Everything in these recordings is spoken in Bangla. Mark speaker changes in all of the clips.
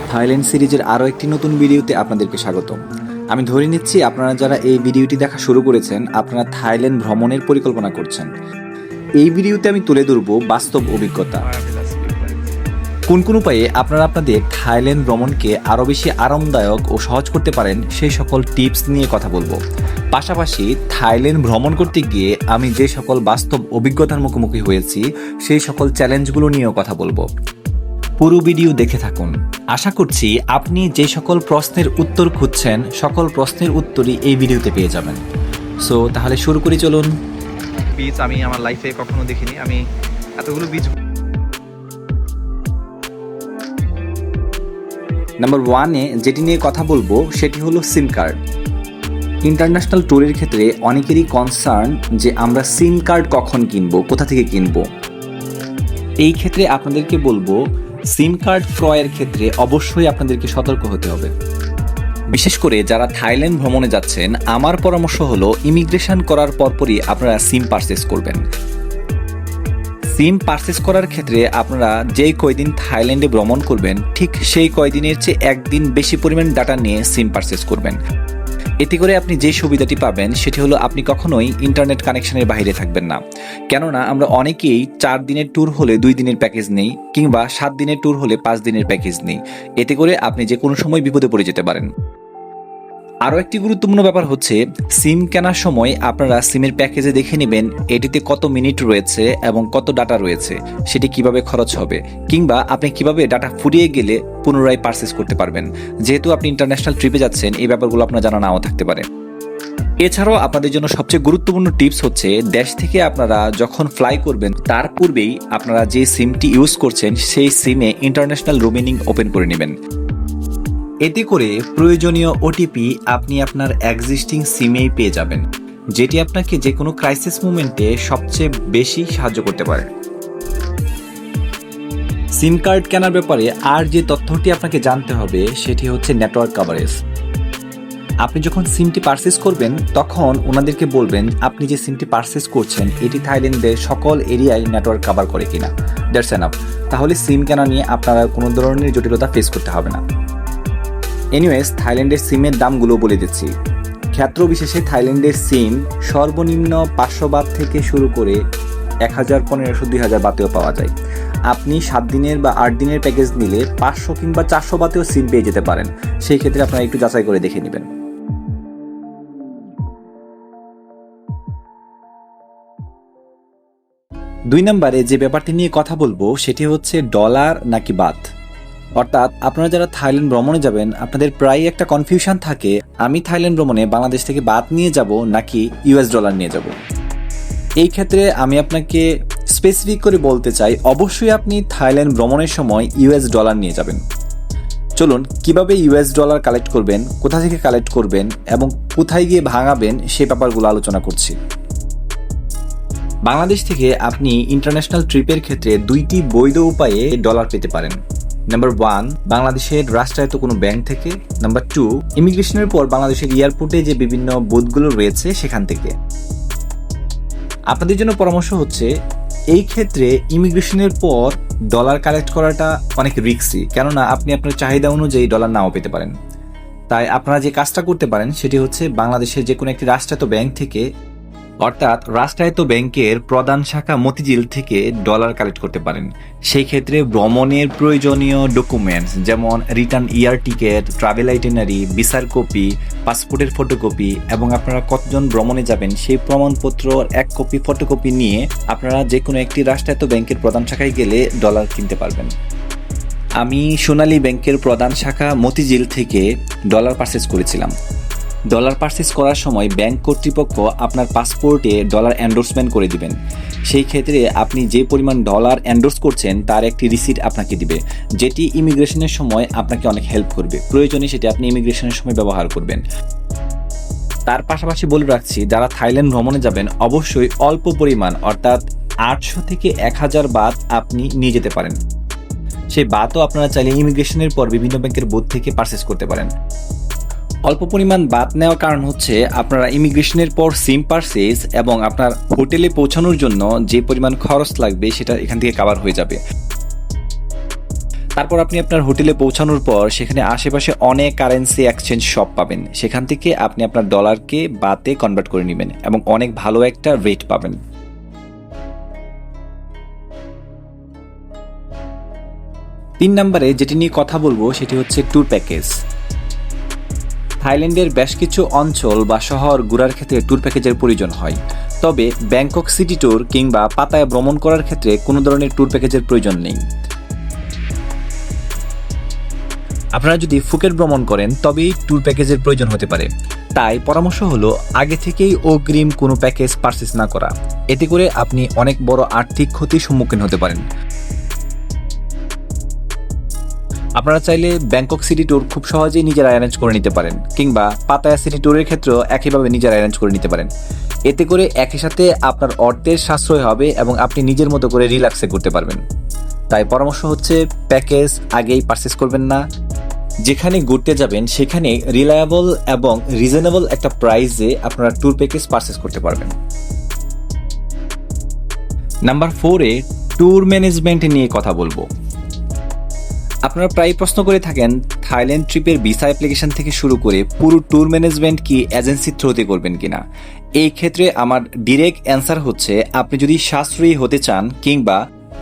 Speaker 1: থাইল্যান্ড সিরিজের আরও একটি নতুন ভিডিওতে আপনাদেরকে স্বাগত। আমি ধরে নিচ্ছি আপনারা যারা এই ভিডিওটি দেখা শুরু করেছেন আপনারা থাইল্যান্ড ভ্রমণের পরিকল্পনা করছেন। এই ভিডিওতে আমি তুলে ধরব বাস্তব অভিজ্ঞতা, কোন কোন উপায়ে আপনারা আপনাদের থাইল্যান্ড ভ্রমণকে আরও বেশি আরামদায়ক ও সহজ করতে পারেন সেই সকল টিপস নিয়ে কথা বলবো। পাশাপাশি থাইল্যান্ড ভ্রমণ করতে গিয়ে আমি যে সকল বাস্তব অভিজ্ঞতার মুখোমুখি হয়েছি সেই সকল চ্যালেঞ্জগুলো নিয়েও কথা বলবো। পুরো ভিডিও দেখে থাকুন। আশা করছি আপনি যে সকল প্রশ্নের উত্তর খুঁজছেন সকল প্রশ্নের উত্তরই এই ভিডিওতে পেয়ে যাবেন। সো তাহলে শুরু করি, চলুন।
Speaker 2: বীজ আমি আমার লাইফে কখনো দেখিনি, আমি এতগুলো বীজ।
Speaker 1: নাম্বার ওয়ানে যেটি নিয়ে কথা বলবো সেটি হলো সিম কার্ড। ইন্টারন্যাশনাল ট্যুরের ক্ষেত্রে অনেকেরই কনসার্ন যে আমরা সিম কার্ড কখন কিনবো, কোথা থেকে কিনবো। এই ক্ষেত্রে আপনাদেরকে বলবো সিম কার্ড ক্রয়ের ক্ষেত্রে অবশ্যই আপনাদেরকে সতর্ক হতে হবে। বিশেষ করে যারা থাইল্যান্ড ভ্রমণে যাচ্ছেন আমার পরামর্শ হলো ইমিগ্রেশন করার পরপরই আপনারা সিম পারচেস করবেন। সিম পারচেস করার ক্ষেত্রে আপনারা যেই কয়দিন থাইল্যান্ডে ভ্রমণ করবেন ঠিক সেই কয়দিনের চেয়ে একদিন বেশি পরিমাণ ডাটা নিয়ে সিম পারচেস করবেন। এতে করে আপনি যে সুবিধাটি পাবেন সেটি হলো আপনি কখনোই ইন্টারনেট কানেকশনের বাইরে থাকবেন না। কেননা আমরা অনেকেই 4 দিনের ট্যুর হলে 2 দিনের প্যাকেজ নেই, কিংবা 7 দিনের ট্যুর হলে 5 দিনের প্যাকেজ নেই। এতে করে আপনি যে কোনো সময় বিপদে পড়ে যেতে পারেন। আরও একটি গুরুত্বপূর্ণ ব্যাপার হচ্ছে সিম কেনার সময় আপনারা সিমের প্যাকেজে দেখে নেবেন এটিতে কত মিনিট রয়েছে এবং কত ডাটা রয়েছে, সেটি কিভাবে খরচ হবে, কিংবা আপনি কিভাবে ডাটা ফুরিয়ে গেলে পুনরায় পারচেস করতে পারবেন। যেহেতু আপনি ইন্টারন্যাশনাল ট্রিপে যাচ্ছেন এই ব্যাপারগুলো আপনার জানা নাও থাকতে পারে। এছাড়াও আপনাদের জন্য সবচেয়ে গুরুত্বপূর্ণ টিপস হচ্ছে দেশ থেকে আপনারা যখন ফ্লাই করবেন তার পূর্বেই আপনারা যে সিমটি ইউজ করছেন সেই সিমে ইন্টারন্যাশনাল রোমিং ওপেন করে নেবেন। এতে করে প্রয়োজনীয় ওটিপি আপনি আপনার এক্সিস্টিং সিমেই পেয়ে যাবেন, যেটি আপনাকে যে কোনো ক্রাইসিস মুমেন্টে সবচেয়ে বেশি সাহায্য করতে পারে। সিম কার্ড কেনার ব্যাপারে আর যে তথ্যটি আপনাকে জানতে হবে সেটি হচ্ছে নেটওয়ার্ক কভারেজ। আপনি যখন সিমটি পারচেস করবেন তখন ওনাদেরকে বলবেন আপনি যে সিমটি পারচেস করছেন এটি থাইল্যান্ডের সকল এরিয়ায় নেটওয়ার্ক কভার করে কিনা। That's enough. তাহলে সিম কেনা নিয়ে আপনারা কোনো ধরনের জটিলতা ফেস করতে হবে না। এনিওয়েজ, থাইল্যান্ডের সিমের দামগুলো বলে দিচ্ছি। ক্ষেত্র বিশেষে থাইল্যান্ডের সিম সর্বনিম্ন 500 বাত থেকে শুরু করে 1000, 1500, 2000 বাতেও পাওয়া যায়। আপনি 7 দিনের বা 8 দিনের প্যাকেজ নিলে 500 কিংবা 400 বাতেও সিম পেয়ে যেতে পারেন। সেই ক্ষেত্রে আপনারা একটু যাচাই করে দেখে নেবেন। 2 নম্বরে যে ব্যাপারটি নিয়ে কথা বলবো সেটি হচ্ছে ডলার নাকি বাত। অর্থাৎ আপনারা যারা থাইল্যান্ড ভ্রমণে যাবেন আপনাদের প্রায় একটা কনফিউশন থাকে, আমি থাইল্যান্ড ভ্রমণে বাংলাদেশ থেকে বাত নিয়ে যাব নাকি ইউএস ডলার নিয়ে যাব। এই ক্ষেত্রে আমি আপনাকে স্পেসিফিক করে বলতে চাই অবশ্যই আপনি থাইল্যান্ড ভ্রমণের সময় ইউএস ডলার নিয়ে যাবেন। চলুন কিভাবে ইউএস ডলার কালেক্ট করবেন, কোথা থেকে কালেক্ট করবেন এবং কোথায় গিয়ে ভাঙাবেন সেই ব্যাপারগুলো আলোচনা করছি। বাংলাদেশ থেকে আপনি ইন্টারন্যাশনাল ট্রিপের ক্ষেত্রে 2টি বৈধ উপায়ে ডলার পেতে পারেন। নাম্বার 1, বাংলাদেশের রাষ্ট্রায়ত্ত কোনো ব্যাংক থেকে। নাম্বার 2, ইমিগ্রেশনের পর বাংলাদেশের এয়ারপোর্টে যে বিভিন্ন বুথগুলো রয়েছে সেখান থেকে। আপনাদের জন্য পরামর্শ হচ্ছে এই ক্ষেত্রে ইমিগ্রেশনের পর ডলার কালেক্ট করাটা অনেক রিস্কি, কেননা আপনি আপনার চাহিদা অনুযায়ী ডলার নাও পেতে পারেন। তাই আপনারা যে কাজটা করতে পারেন সেটি হচ্ছে বাংলাদেশের যে কোনো একটি রাষ্ট্রায়ত্ত ব্যাংক থেকে, অর্থাৎ রাষ্ট্রায়ত্ত ব্যাংকের প্রধান শাখা মতিঝিল থেকে ডলার কালেক্ট করতে পারেন। সেই ক্ষেত্রে ভ্রমণের প্রয়োজনীয় ডকুমেন্টস যেমন রিটার্ন ইয়ার টিকেট, ট্রাভেল আইটেনারি, ভিসার কপি, পাসপোর্টের ফটোকপি এবং আপনারা কতজন ভ্রমণে যাবেন সেই প্রমাণপত্র 1 কপি ফটোকপি নিয়ে আপনারা যে কোনো একটি রাষ্ট্রায়ত্ত ব্যাংকের প্রধান শাখায় গেলে ডলার কিনতে পারবেন। আমি সোনালী ব্যাংকের প্রধান শাখা মতিঝিল থেকে ডলার পারচেস করেছিলাম। ডলার পারচেস করার সময় ব্যাংক কর্তৃপক্ষ আপনার পাসপোর্টে ডলার এন্ডোর্সমেন্ট করে দিবেন। সেই ক্ষেত্রে আপনি যে পরিমাণ ডলার এন্ডোর্স করছেন তার একটি রিসিট আপনাকে দিবে, যেটি ইমিগ্রেশনের সময় আপনাকে অনেক হেল্প করবে। প্রয়োজনে সেটি আপনি ইমিগ্রেশনের সময় ব্যবহার করবেন। তার পাশাপাশি বলে রাখছি যারা থাইল্যান্ড ভ্রমণে যাবেন অবশ্যই অল্প পরিমাণ অর্থাৎ 800 থেকে 1000 বাত আপনি নিয়ে যেতে পারেন। সেই বাতও আপনারা চাইলে ইমিগ্রেশনের পর বিভিন্ন ব্যাংকের বুথ থেকে পারচেস করতে পারেন। অল্প পরিমাণ বাদ নেওয়ার কারণ হচ্ছে আপনারা ইমিগ্রেশনের পর সিম পারচেজ এবং আপনার হোটেলে পৌঁছানোর জন্য যে পরিমাণ খরচ লাগবে সেটা এখান থেকে কভার হয়ে যাবে। তারপর আপনি আপনার হোটেলে পৌঁছানোর পর সেখানে আশেপাশে অনেক কারেন্সি এক্সচেঞ্জ শপ পাবেন, সেখান থেকে আপনি আপনার ডলারকে বাতে কনভার্ট করে নেবেন এবং অনেক ভালো একটা রেট পাবেন। 3 নম্বরে যেটি নিয়ে কথা বলবো সেটি হচ্ছে ট্যুর প্যাকেজ। থাইল্যান্ডের বেশ কিছু অঞ্চল বা শহর ঘোরার ক্ষেত্রে ট্যুর প্যাকেজের প্রয়োজন হয়, তবে ব্যাংকক সিটি ট্যুর কিংবা পাতায়া ভ্রমণ করার ক্ষেত্রে কোনো ধরনের ট্যুর প্যাকেজের প্রয়োজন নেই। আপনারা যদি ফুকেট ভ্রমণ করেন তবেই ট্যুর প্যাকেজের প্রয়োজন হতে পারে। তাই পরামর্শ হলো আগে থেকেই অগ্রিম কোনো প্যাকেজ পারচেজ না করা, এতে করে আপনি অনেক বড় আর্থিক ক্ষতির সম্মুখীন হতে পারেন। আপনারা চাইলে ব্যাংকক সিটি ট্যুর খুব সহজেই নিজেরা অ্যারেঞ্জ করে নিতে পারেন, কিংবা পাতায়া সিটি ট্যুরের ক্ষেত্রেও একইভাবে নিজেরা অ্যারেঞ্জ করে নিতে পারেন। এতে করে একই সাথে আপনার অর্থের সাশ্রয় হবে এবং আপনি নিজের মতো করে রিল্যাক্সে করতে পারবেন। তাই পরামর্শ হচ্ছে প্যাকেজ আগেই পারচেজ করবেন না। যেখানে ঘুরতে যাবেন সেখানে রিলায়েবল এবং রিজনেবল একটা প্রাইসে আপনারা ট্যুর প্যাকেজ পারচেজ করতে পারবেন। নাম্বার 4-এ ট্যুর ম্যানেজমেন্ট নিয়ে কথা বলবো। আপনারা প্রায় প্রশ্ন করে থাকেন থাইল্যান্ড ট্রিপের ভিসা অ্যাপ্লিকেশন থেকে শুরু করে পুরো ট্যুর ম্যানেজমেন্ট কি এজেন্সির থ্রুতে করবেন কিনা। এই ক্ষেত্রে আমার ডিরেক্ট অ্যান্সার হচ্ছে আপনি যদি সাশ্রয়ী হতে চান কিংবা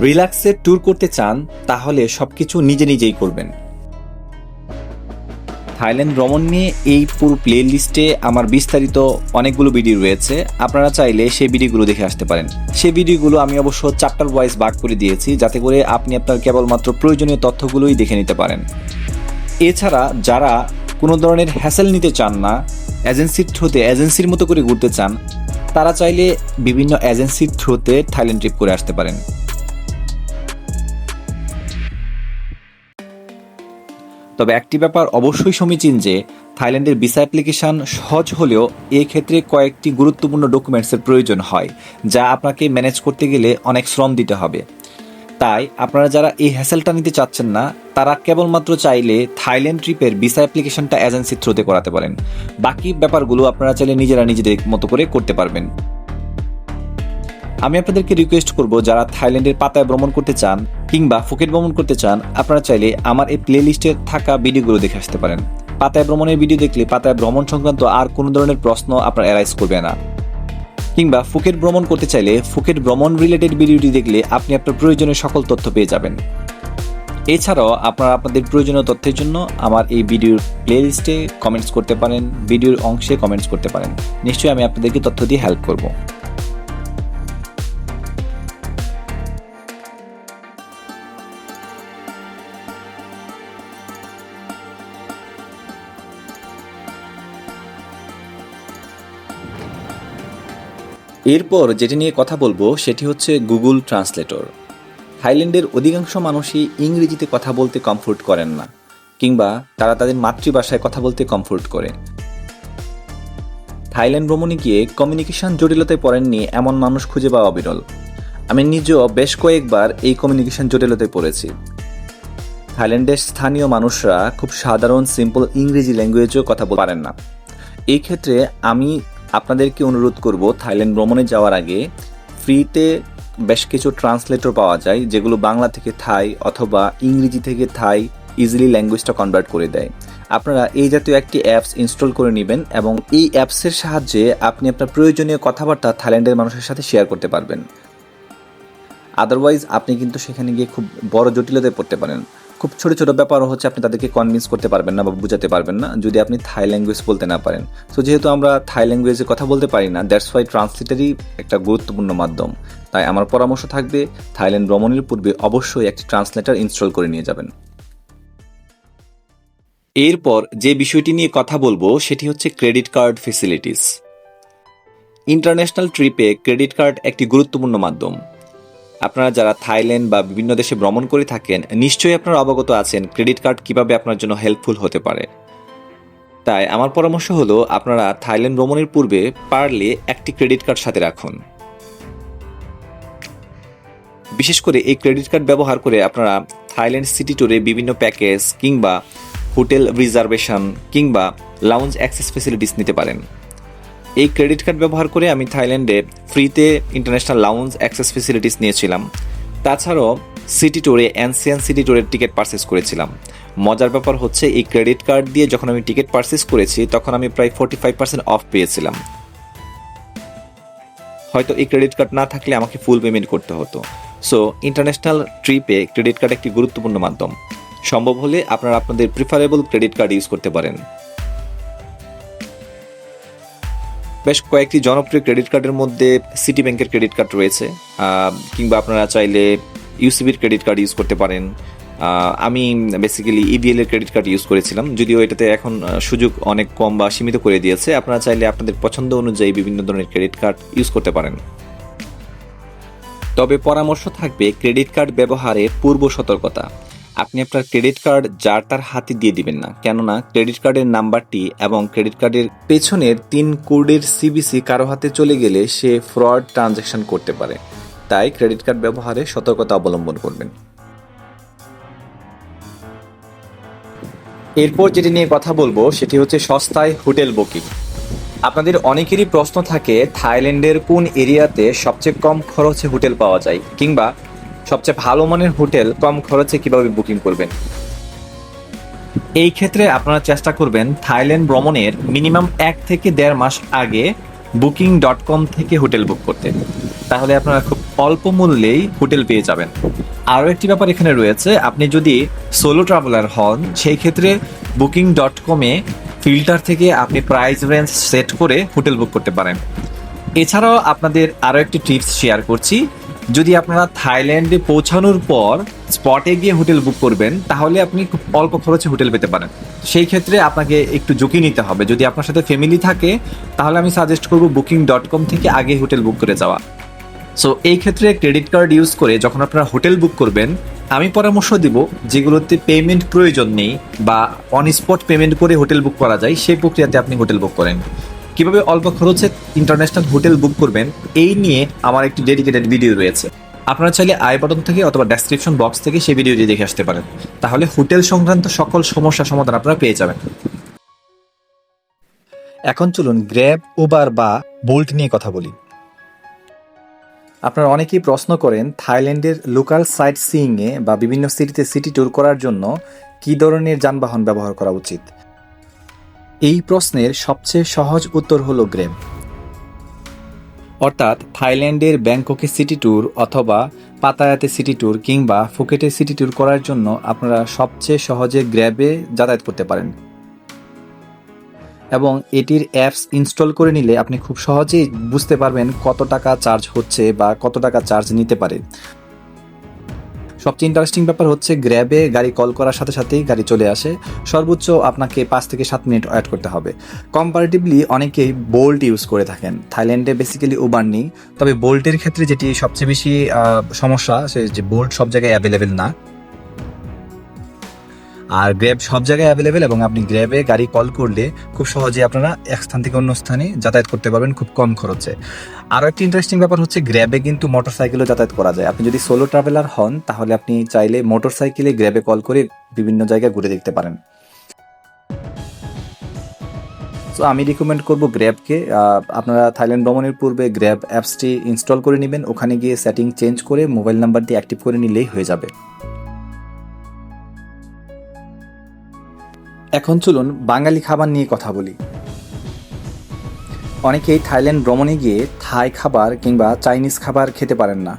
Speaker 1: রিল্যাক্সে ট্যুর করতে চান তাহলে সবকিছু নিজে নিজেই করবেন। থাইল্যান্ড ভ্রমণ নিয়ে এই পুরো প্লে লিস্টে আমার বিস্তারিত অনেকগুলো ভিডিও রয়েছে, আপনারা চাইলে সেই ভিডিওগুলো দেখে আসতে পারেন। সেই ভিডিওগুলো আমি অবশ্য চ্যাপ্টার ওয়াইজ ভাগ করে দিয়েছি, যাতে করে আপনি আপনার কেবলমাত্র প্রয়োজনীয় তথ্যগুলোই দেখে নিতে পারেন। এছাড়া যারা কোনো ধরনের হ্যাসেল নিতে চান না, এজেন্সির থ্রুতে এজেন্সির মতো করে ঘুরতে চান, তারা চাইলে বিভিন্ন এজেন্সির থ্রুতে থাইল্যান্ড ট্রিপ করে আসতে পারেন। তবে একটি ব্যাপার অবশ্যই সমীচীন যে থাইল্যান্ডের ভিসা অ্যাপ্লিকেশন সহজ হলেও এই ক্ষেত্রে কয়েকটি গুরুত্বপূর্ণ ডকুমেন্টসের প্রয়োজন হয়, যা আপনাকে ম্যানেজ করতে গেলে অনেক শ্রম দিতে হবে। তাই আপনারা যারা এই হ্যাসেলটা নিতে চাচ্ছেন না তারা কেবলমাত্র চাইলে থাইল্যান্ড ট্রিপের ভিসা অ্যাপ্লিকেশনটা এজেন্সির থ্রুতে করাতে পারেন। বাকি ব্যাপারগুলো আপনারা চাইলে নিজেরা নিজেদের মতো করে করতে পারবেন। আমি আপনাদেরকে রিকোয়েস্ট করব যারা থাইল্যান্ডের পাতায় ভ্রমণ করতে চান কিংবা ফুকেট ভ্রমণ করতে চান, আপনারা চাইলে আমার এই প্লে লিস্টে থাকা ভিডিওগুলো দেখে আসতে পারেন। পাতায় ভ্রমণের ভিডিও দেখলে পাতায় ভ্রমণ সংক্রান্ত আর কোনো ধরনের প্রশ্ন আপনার অ্যারাইজ করবে না। কিংবা ফুকেট ভ্রমণ করতে চাইলে ফুকেট ভ্রমণ রিলেটেড ভিডিওটি দেখলে আপনি আপনার প্রয়োজনীয় সকল তথ্য পেয়ে যাবেন। এছাড়াও আপনারা আপনাদের প্রয়োজনীয় তথ্যের জন্য আমার এই ভিডিওর প্লে লিস্টে কমেন্টস করতে পারেন, ভিডিওর অংশে কমেন্টস করতে পারেন। নিশ্চয়ই আমি আপনাদেরকে তথ্য দিয়ে হেল্প করব। এরপর যেটি নিয়ে কথা বলবো সেটি হচ্ছে গুগল ট্রান্সলেটর। থাইল্যান্ডের অধিকাংশ মানুষই ইংরেজিতে কথা বলতে কমফোর্ট করেন না, কিংবা তারা তাদের মাতৃভাষায় কথা বলতে কমফোর্ট করে। থাইল্যান্ড ভ্রমণে গিয়ে কমিউনিকেশন জটিলতায় পড়েননি এমন মানুষ খুঁজে পাওয়া বিরল। আমি নিজেও বেশ কয়েকবার এই কমিউনিকেশন জটিলতায় পড়েছি। থাইল্যান্ডের স্থানীয় মানুষরা খুব সাধারণ সিম্পল ইংরেজি ল্যাঙ্গুয়েজেও কথা বলতে পারেন না। এই ক্ষেত্রে আমি আপনাদেরকে অনুরোধ করব থাইল্যান্ড ভ্রমণে যাওয়ার আগে ফ্রিতে বেশ কিছু ট্রান্সলেটর পাওয়া যায়, যেগুলো বাংলা থেকে থাই অথবা ইংরেজি থেকে থাই ইজিলি ল্যাঙ্গুয়েজটা কনভার্ট করে দেয়। আপনারা এই জাতীয় একটি অ্যাপস ইনস্টল করে নেবেন এবং এই অ্যাপসের সাহায্যে আপনি আপনার প্রয়োজনীয় কথাবার্তা থাইল্যান্ডের মানুষের সাথে শেয়ার করতে পারবেন। আদারওয়াইজ আপনি কিন্তু সেখানে গিয়ে খুব বড় জটিলতায় পড়তে পারেন। খুব ছোট ছোট ব্যাপারও হচ্ছে আপনি তাদেরকে কনভিন্স করতে পারবেন না বা বুঝাতে পারবেন না যদি আপনি থাই ল্যাঙ্গুয়েজ বলতে না পারেন। সো যেহেতু আমরা থাই ল্যাঙ্গুয়েজে কথা বলতে পারি না, দ্যাটস ওয়াই ট্রান্সলেটারই একটা গুরুত্বপূর্ণ মাধ্যম। তাই আমার পরামর্শ থাকবে থাইল্যান্ড ভ্রমণের পূর্বে অবশ্যই একটি ট্রান্সলেটর ইনস্টল করে নিয়ে যাবেন। এরপর যে বিষয়টি নিয়ে কথা বলবো সেটি হচ্ছে ক্রেডিট কার্ড ফেসিলিটিস। ইন্টারন্যাশনাল ট্রিপে ক্রেডিট কার্ড একটি গুরুত্বপূর্ণ মাধ্যম। আপনারা যারা থাইল্যান্ড বা বিভিন্ন দেশে ভ্রমণ করে থাকেন নিশ্চয়ই আপনারা অবগত আছেন ক্রেডিট কার্ড কিভাবে আপনার জন্য হেল্পফুল হতে পারে। তাই আমার পরামর্শ হলো আপনারা থাইল্যান্ড ভ্রমণের পূর্বে পারলে একটি ক্রেডিট কার্ড সাথে রাখুন। বিশেষ করে এই ক্রেডিট কার্ড ব্যবহার করে আপনারা থাইল্যান্ড সিটি ট্যুরে বিভিন্ন প্যাকেজ কিংবা হোটেল রিজার্ভেশন কিংবা লাউঞ্জ অ্যাক্সেস ফেসিলিটিস নিতে পারেন। এই ক্রেডিট কার্ড ব্যবহার করে আমি থাইল্যান্ডে ফ্রিতে ইন্টারন্যাশনাল লাউঞ্জ অ্যাক্সেস ফেসিলিটিস নিয়েছিলাম। তাছাড়াও সিটি ট্যুরে এনসিএন সিটি ট্যুরের টিকিট পারচেস করেছিলাম। মজার ব্যাপার হচ্ছে এই ক্রেডিট কার্ড দিয়ে যখন আমি টিকিট পারচেস করেছি তখন আমি প্রায় 45% অফ পেয়েছিলাম। হয়তো এই ক্রেডিট কার্ড না থাকলে আমাকে ফুল পেমেন্ট করতে হতো। সো ইন্টারন্যাশনাল ট্রিপে ক্রেডিট কার্ড একটি গুরুত্বপূর্ণ মাধ্যম। সম্ভব হলে আপনারা আপনাদের প্রিফারেবল ক্রেডিট কার্ড ইউজ করতে পারেন। বেশ কয়েকটি জনপ্রিয় ক্রেডিট কার্ডের মধ্যে সিটি ব্যাংকের ক্রেডিট কার্ড রয়েছে, কিংবা আপনারা চাইলে ইউসিবির ক্রেডিট কার্ড ইউজ করতে পারেন। আমি বেসিক্যালি ইবিএল এর ক্রেডিট কার্ড ইউজ করেছিলাম, যদিও এটাতে এখন সুযোগ অনেক কম বা সীমিত করে দিয়েছে। আপনারা চাইলে আপনাদের পছন্দ অনুযায়ী বিভিন্ন ধরনের ক্রেডিট কার্ড ইউজ করতে পারেন। তবে পরামর্শ থাকবে ক্রেডিট কার্ড ব্যবহারের পূর্ব সতর্কতা। আপনি আপনার ক্রেডিট কার্ড যার তার হাতে দিয়ে দিবেন না, কেননা ক্রেডিট কার্ডের নাম্বারটি এবং ক্রেডিট কার্ডের পেছনের 3 কোডের সিবিসি কারো হাতে চলে গেলে সে ফ্রড ট্রানজ্যাকশন করতে পারে। তাই ক্রেডিট কার্ড ব্যবহারে সতর্কতা অবলম্বন করবেন। এরপর যেটি নিয়ে কথা বলবো সেটি হচ্ছে সস্তায় হোটেল বুকিং। আপনাদের অনেকেরই প্রশ্ন থাকে থাইল্যান্ডের কোন এরিয়াতে সবচেয়ে কম খরচে হোটেল পাওয়া যায়, কিংবা সবচেয়ে ভালো মানের হোটেল কম খরচে কিভাবে বুকিং করবেন। এই ক্ষেত্রে আপনারা চেষ্টা করবেন থাইল্যান্ড ভ্রমণের মিনিমাম 1 থেকে 1.5 মাস আগে booking.com থেকে হোটেল বুক করতে। তাহলে আপনারা খুব অল্প মূল্যেই হোটেল পেয়ে যাবেন। আরও একটি ব্যাপার এখানে রয়েছে, আপনি যদি সোলো ট্রাভেলার হন সেই ক্ষেত্রে booking.com-এ ফিল্টার থেকে আপনি প্রাইস রেঞ্জ সেট করে হোটেল বুক করতে পারেন। এছাড়াও আপনাদের আরও একটি টিপস শেয়ার করছি। যদি আপনারা থাইল্যান্ডে পৌঁছানোর পর স্পটে গিয়ে হোটেল বুক করবেন তাহলে আপনি খুব অল্প খরচে হোটেল পেতে পারেন। সেই ক্ষেত্রে আপনাকে একটু ঝুঁকি নিতে হবে। যদি আপনার সাথে ফ্যামিলি থাকে তাহলে আমি সাজেস্ট করব booking.com থেকে আগে হোটেল বুক করে যাওয়া। সো এই ক্ষেত্রে ক্রেডিট কার্ড ইউজ করে যখন আপনারা হোটেল বুক করবেন, আমি পরামর্শ দিব যেগুলোতে পেমেন্ট প্রয়োজন নেই বা অন স্পট পেমেন্ট করে হোটেল বুক করা যায় সেই প্রক্রিয়াতে আপনি হোটেল বুক করেন। কিভাবে অল্প খরচে ইন্টারন্যাশনাল হোটেল বুক করবেন এই নিয়ে আমার একটি ডেডিকেটেড ভিডিও রয়েছে। আপনারা চাইলে আই বাটন থেকে অথবা ডেসক্রিপশন বক্স থেকে সেই ভিডিওটি দেখে আসতে পারেন। তাহলে হোটেল সংক্রান্ত সকল সমস্যার সমাধান আপনারা পেয়ে যাবেন। এখন চলুন গ্র্যাব, উবার বা বোল্ট নিয়ে কথা বলি। আপনারা অনেকেই প্রশ্ন করেন থাইল্যান্ডের লোকাল সাইট সিইংয়ে বা বিভিন্ন সিটিতে সিটি ট্যুর করার জন্য কী ধরনের যানবাহন ব্যবহার করা উচিত। এই প্রশ্নের সবচেয়ে সহজ উত্তর হলো গ্র্যাব। অর্থাৎ থাইল্যান্ডের ব্যাংককে সিটি ট্যুর অথবা পাতায়াতে সিটি ট্যুর কিংবা ফুকেটে সিটি ট্যুর করার জন্য আপনারা সবচেয়ে সহজে গ্র্যাবে যাতায়াত করতে পারেন, এবং এটির অ্যাপস ইনস্টল করে নিলে আপনি খুব সহজেই বুঝতে পারবেন কত টাকা চার্জ হচ্ছে বা কত টাকা চার্জ নিতে পারে। সবচেয়ে ইন্টারেস্টিং ব্যাপার হচ্ছে গ্র্যাবে গাড়ি কল করার সাথে সাথেই গাড়ি চলে আসে। সর্বোচ্চ আপনাকে 5 থেকে 7 মিনিট ওয়েট করতে হবে। কম্পারেটিভলি অনেকেই বোল্ট ইউজ করে থাকেন। থাইল্যান্ডে বেসিক্যালি উবার নেই, তবে বোল্টের ক্ষেত্রে যেটি সবচেয়ে বেশি সমস্যা সে যে বোল্ট সব জায়গায় অ্যাভেলেবেল না, আর গ্র্যাব সব জায়গায় অ্যাভেলেবেল, এবং আপনি গ্র্যাবে গাড়ি কল করলে খুব সহজে আপনারা এক স্থান থেকে অন্য স্থানে যাতায়াত করতে পারবেন খুব কম খরচে। আরও একটি ইন্টারেস্টিং ব্যাপার হচ্ছে গ্র্যাবে কিন্তু মোটরসাইকেলও যাতায়াত করা যায়। আপনি যদি সোলো ট্রাভেলার হন তাহলে আপনি চাইলে মোটরসাইকেলে গ্র্যাবে কল করে বিভিন্ন জায়গায় ঘুরে দেখতে পারেন। সো আমি রিকমেন্ড করব গ্র্যাবকে। আপনারা থাইল্যান্ড ভ্রমণের পূর্বে গ্র্যাব অ্যাপসটি ইনস্টল করে নেবেন, ওখানে গিয়ে সেটিং চেঞ্জ করে মোবাইল নাম্বার দিয়ে অ্যাক্টিভ করে নিলেই হয়ে যাবে। এখন চলুন বাঙালি খাবার নিয়ে কথা বলি। অনেকেই থাইল্যান্ড ভ্রমণে গিয়ে থাই খাবার কিংবা চাইনিজ খাবার খেতে পারেন না।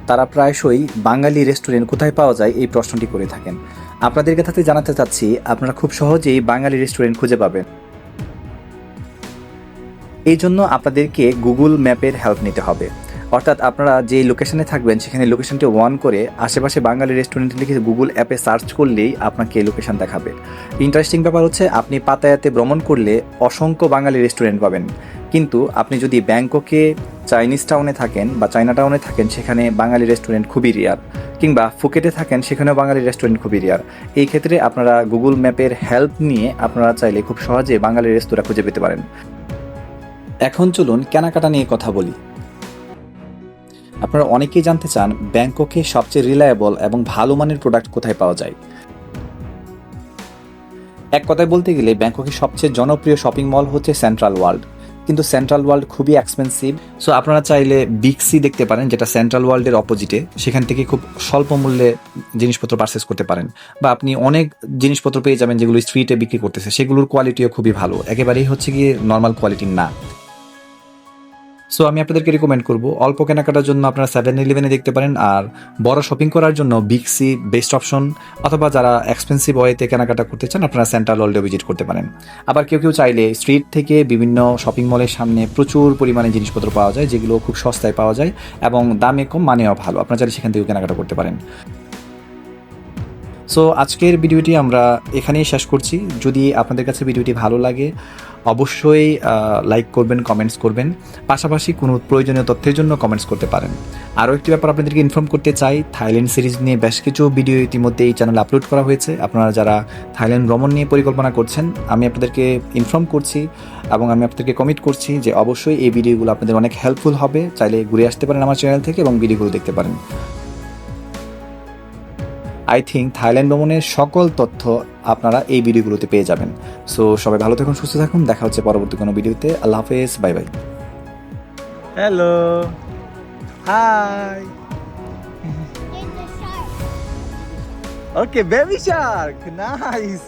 Speaker 1: তারা প্রায়শই বাঙালি রেস্টুরেন্ট কোথায় পাওয়া যায় এই প্রশ্নটি করে থাকেন। আপনাদের কাছে জানাতে চাচ্ছি আপনারা খুব সহজেই বাঙালি রেস্টুরেন্ট খুঁজে পাবেন। এই জন্য আপনাদেরকে গুগল ম্যাপের হেল্প নিতে হবে। অর্থাৎ আপনারা যে লোকেশনে থাকবেন সেখানে লোকেশনটি অন করে আশেপাশে বাঙালি রেস্টুরেন্ট লিখে গুগল অ্যাপে সার্চ করলেই আপনাকে লোকেশন দেখাবে। ইন্টারেস্টিং ব্যাপার হচ্ছে আপনি পাতায়াতে ভ্রমণ করলে অসংখ্য বাঙালি রেস্টুরেন্ট পাবেন, কিন্তু আপনি যদি ব্যাংককে চাইনিজ টাউনে থাকেন বা চায়না টাউনে থাকেন সেখানে বাঙালি রেস্টুরেন্ট খুবই রেয়ার, কিংবা ফুকেটে থাকেন সেখানেও বাঙালি রেস্টুরেন্ট খুবই রেয়ার। এই ক্ষেত্রে আপনারা গুগল ম্যাপের হেল্প নিয়ে আপনারা চাইলে খুব সহজে বাঙালি রেস্তোরাঁ খুঁজে পেতে পারেন। এখন চলুন কেনাকাটা নিয়ে কথা বলি। আপনারা অনেকেই জানতে চান ব্যাংককে সবচেয়ে রিলায়েবল এবং ভালো মানের প্রোডাক্ট কোথায় পাওয়া যায়। এক কথায় বলতে গেলে ব্যাংককের সবচেয়ে জনপ্রিয় শপিং মল হচ্ছে সেন্ট্রাল ওয়ার্ল্ড। কিন্তু সেন্ট্রাল ওয়ার্ল্ড খুবই এক্সপেন্সিভ। সো আপনারা চাইলে বিগ সি দেখতে পারেন, যেটা সেন্ট্রাল ওয়ার্ল্ডের অপোজিটে। সেখান থেকে খুব স্বল্প মূল্যে জিনিসপত্র পারচেস করতে পারেন, বা আপনি অনেক জিনিসপত্র পেয়ে যাবেন যেগুলো স্ট্রিটে বিক্রি করতেছে, সেগুলোর কোয়ালিটিও খুবই ভালো, একেবারেই হচ্ছে কি নর্মাল কোয়ালিটির না। সো আমি আপনাদেরকে রিকমেন্ড করব অল্প কেনাকাটার জন্য আপনারা 7-Eleven-এ দেখতে পারেন, আর বড় শপিং করার জন্য বিগ সি বেস্ট অপশন, অথবা যারা এক্সপেন্সিভ ওয়েতে কেনাকাটা করতে চান আপনারা সেন্ট্রাল ওয়ার্ল্ডে ভিজিট করতে পারেন। আবার কেউ কেউ চাইলে স্ট্রিট থেকে বিভিন্ন শপিং মলের সামনে প্রচুর পরিমাণে জিনিসপত্র পাওয়া যায়, যেগুলো খুব সস্তায় পাওয়া যায় এবং দামে কম, মানেও ভালো, আপনারা চাইলে সেখান থেকেও কেনাকাটা করতে পারেন। সো আজকের ভিডিওটি আমরা এখানেই শেষ করছি। যদি আপনাদের কাছে ভিডিওটি ভালো লাগে অবশ্যই লাইক করবেন, কমেন্টস করবেন, পাশাপাশি কোনো প্রয়োজনীয় তথ্যের জন্য কমেন্টস করতে পারেন। আরও একটি ব্যাপার আপনাদেরকে ইনফর্ম করতে চাই, থাইল্যান্ড সিরিজ নিয়ে বেশ কিছু ভিডিও ইতিমধ্যে এই চ্যানেলে আপলোড করা হয়েছে। আপনারা যারা থাইল্যান্ড ভ্রমণ নিয়ে পরিকল্পনা করছেন, আমি আপনাদেরকে ইনফর্ম করছি এবং আমি আপনাদেরকে কমিট করছি যে অবশ্যই এই ভিডিওগুলো আপনাদের অনেক হেল্পফুল হবে। চাইলে ঘুরে আসতে পারেন আমার চ্যানেল থেকে এবং ভিডিওগুলো দেখতে পারেন। আই থিঙ্ক থাইল্যান্ড ভ্রমণের সকল তথ্য আপনারা এই ভিডিওগুলোতে পেয়ে যাবেন। সো সবাই ভালো থাকুন, সুস্থ থাকুন, দেখা হচ্ছে পরবর্তী কোনো ভিডিওতে। আল্লাহ হাফেজ, bye bye.
Speaker 2: Hello, hi.
Speaker 3: In the shark.
Speaker 2: Okay, baby shark, nice.